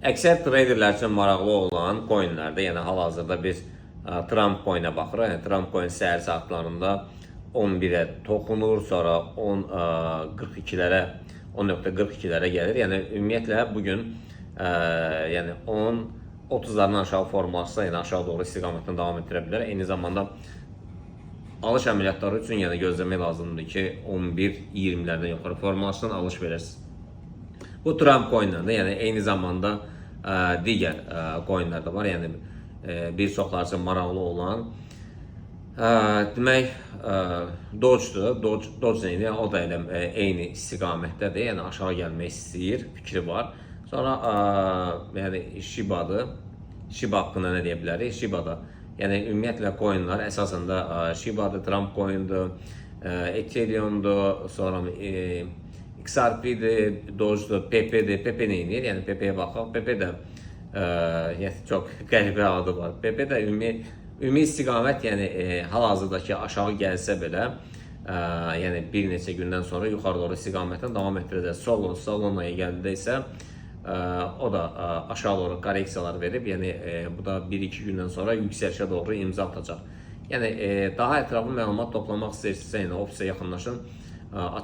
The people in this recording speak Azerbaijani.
Əksər traderlər üçün maraqlı olan coinlərdə, yəni hal-hazırda biz Trump coin'ə baxırıq. Yəni Trump coin səhər saatlarında 11'ə toxunur, sonra 10.42'lərə 10.42'lərə gəlir. Yəni ümumiyyətlə bugün yəni 10.30'ların aşağı forması, yəni aşağı doğru istiqamətini davam etdirə bilər. Eyni zamanda alış əməliyyatları üçün yəni gözləmək lazımdır ki 11.20'lərdən yuxarı formasından alış verəsiniz. Bu Trump coin'dən də, yəni eyni zamanda digər coin'lər də var. Yəni bir çoxlar üçün maraqlı olan demək Doge'dur. Doge neydi? Yəni, o da elə eyni istiqamətdədir. Yəni aşağı gəlmək istəyir, fikri var. Sonra yəni Shiba'dır. Shiba haqqında nə deyə bilərik? Shiba'da yəni ümumiyyətlə coin'lar əsasında Shiba'dır, Trump coin'dur, Ethereum'dur, sonra XRP'dir, Doge'dur, Pepe'dir. Pepe neyinir? Yəni Pepe'ye baxaq. Pepe də yəni çox qəribə adı var. Pepe də ümumi istiqamət, yəni hal-hazırdakı aşağı gəlsə belə, yəni bir neçə gündən sonra yuxarı doğru istiqamətini davam etdirəcək. Solona'ya gəldidə isə o da aşağı doğru koreksiyalar verib, yəni bu da 1-2 gündən sonra yüksəlişə doğru imza atacaq. Yəni daha ətraflı məlumat toplamaq istəyirsinizsə, yəni ofise yaxınlaşın. Açıq